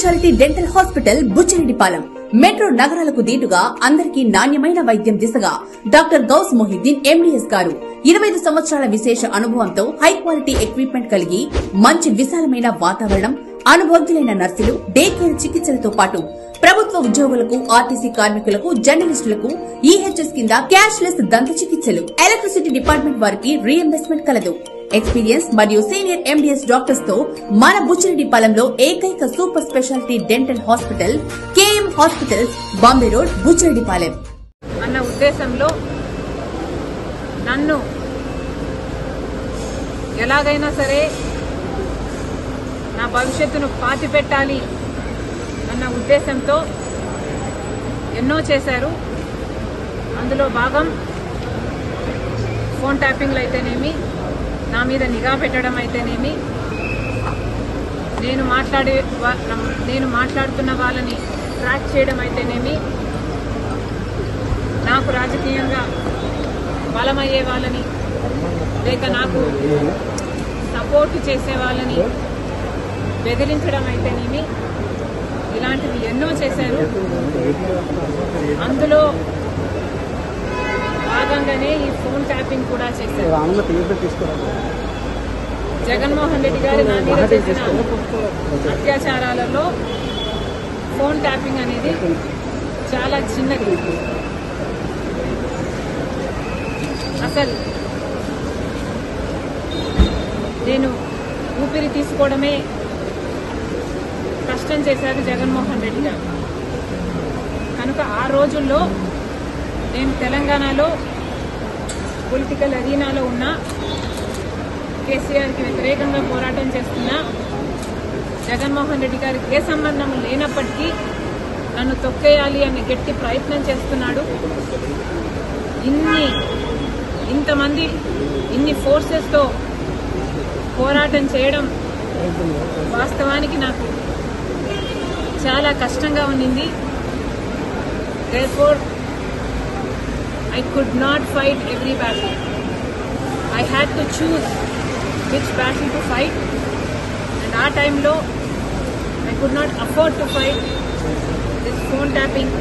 Speciality dental hospital Buchireddipalem metro నగరాలకు దీటుగా అందరికీ నాణ్యమైన వైద్యం దిశగా డాక్టర్ గౌస్ మొహిద్దీన్ ఎండీఎస్ గారు 25 సంవత్సరాల విశేష అనుభవంతో హై క్వాలిటీ ఎక్విప్మెంట్ కలిగి మంచి విశాలమైన వాతావరణం, అనుభవజ్ఞులైన నర్సులు, డే కేర్ చికిత్సలతో పాటు ప్రభుత్వ ఉద్యోగులకు, ఆర్టీసీ కార్మికులకు, జర్నలిస్టులకు ఈహెచ్ఎస్ కింద క్యాష్లెస్ దంత చికిత్సలు, ఎలక్ట్రిసిటీ డిపార్ట్మెంట్ వారికి రీఎంబర్స్మెంట్ కలదు. ఎక్స్పీరియన్స్ మరియు సీనియర్ ఎండీఎస్ డాక్టర్స్ తో మన బుచ్చిరెడ్డిపాలెంలో ఏకైక super speciality dental hospital KM hospitals, Bombay road, Buchireddipalem అన్న ఉద్దేశంలో నన్ను ఎలాగైనా సరే నా భవిష్యత్తును పాతిపెట్టాలి అన్న ఉద్దేశంతో ఎన్నో చేశారు. అందులో భాగం ఫోన్ ట్యాపింగ్లు అయితేనేమి, నా మీద నిఘా పెట్టడం అయితేనేమి, నేను మాట్లాడుతున్న వాళ్ళని ట్రాక్ చేయడం అయితేనేమి, నాకు రాజకీయంగా బలమయ్యే వాళ్ళని లేక నాకు సపోర్ట్ చేసే వాళ్ళని బెదిరించడం అయితేనేమి, ఇలాంటివి ఎన్నో చేశారు. అందులో భాగంగానే ఈ ఫోన్ ట్యాపింగ్ కూడా చేశారు. జగన్మోహన్ రెడ్డి గారు నా మీద చేసిన అత్యాచారాలలో ఫోన్ ట్యాపింగ్ అనేది చాలా చిన్నది. అసలు నేను ఊపిరి తీసుకోవడమే కష్టం చేశారు జగన్మోహన్ రెడ్డి గారు. కనుక ఆ రోజుల్లో నేను తెలంగాణలో పొలిటికల్ అరీనాలో ఉన్న కేసీఆర్కి వ్యతిరేకంగా పోరాటం చేస్తున్న జగన్మోహన్ రెడ్డి గారికి ఏ సంబంధం లేనప్పటికీ నన్ను తొక్కేయాలి అనే గట్టి ప్రయత్నం చేస్తున్నాడు. ఇంతమంది ఇన్ని ఫోర్సెస్తో పోరాటం చేయడం వాస్తవానికి నాకు చాలా కష్టంగా ఉండింది. Therefore, I could not fight every battle. I had to choose which battle to fight, and our time lo I could not afford to fight this phone tapping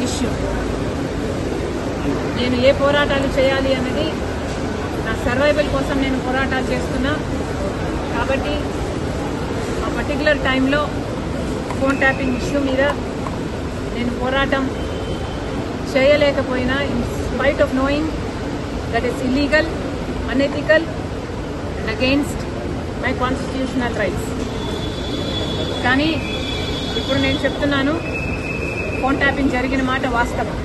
issue. నేను ఏ పోరాటాలు చేయాలి అన్నది నా సర్వైవల్ కోసం నేను పోరాటాలు చేస్తున్నా. కాబట్టి ఆ పర్టికులర్ టైంలో ఫోన్ ట్యాపింగ్ ఇష్యూ మీద నేను పోరాటం చేయలేకపోయినా, in spite of knowing that is illegal, unethical and against my constitutional rights. కానీ ఇప్పుడు నేను చెప్తున్నాను, ఫోన్ ట్యాపింగ్ జరిగిన మాట వాస్తవం,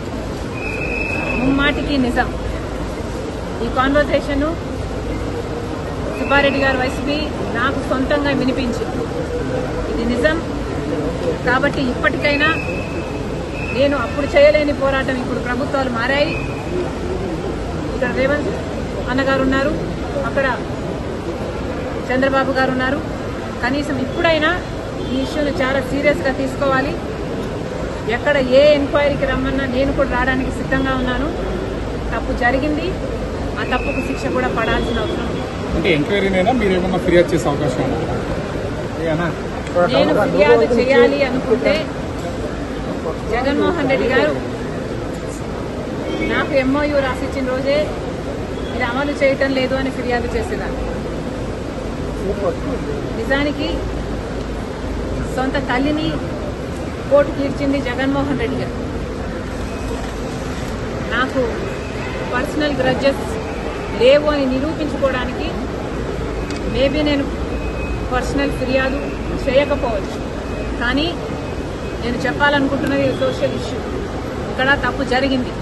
ముమ్మాటికి నిజం. ఈ కాన్వర్సేషను సుబ్బారెడ్డి గారు వైసీపీ నాకు సొంతంగా వినిపించింది. ఇది నిజం. కాబట్టి ఇప్పటికైనా నేను అప్పుడు చేయలేని పోరాటం, ఇప్పుడు ప్రభుత్వాలు మారాయి, ఇక్కడ రేవంత్ అన్నగారు ఉన్నారు, అక్కడ చంద్రబాబు గారు ఉన్నారు. కనీసం ఇప్పుడైనా ఈ ఇష్యూను చాలా సీరియస్గా తీసుకోవాలి. ఎక్కడ ఏ ఎంక్వైరీకి రమ్మన్నా నేను కూడా రావడానికి సిద్ధంగా ఉన్నాను. తప్పు జరిగింది, ఆ తప్పుకు శిక్ష కూడా పడాల్సిన అవసరం ఉంది. నేను ఫిర్యాదు చేయాలి అనుకుంటే జగన్మోహన్ రెడ్డి గారు నాకు ఎంఓయూ రాసిచ్చిన రోజే ఇది అమలు చేయటం లేదు అని ఫిర్యాదు చేసేదాన్ని. నిజానికి సొంత తల్లిని కోర్టుకు ఇచ్చింది జగన్మోహన్ రెడ్డి గారు. నాకు పర్సనల్ గ్రడ్జెస్ లేవు అని నిరూపించుకోవడానికి మేబీ నేను పర్సనల్ ఫిర్యాదు చేయకపోవచ్చు. కానీ నేను చెప్పాలనుకుంటున్నది సోషల్ ఇష్యూ. ఇక్కడ తప్పు జరిగింది.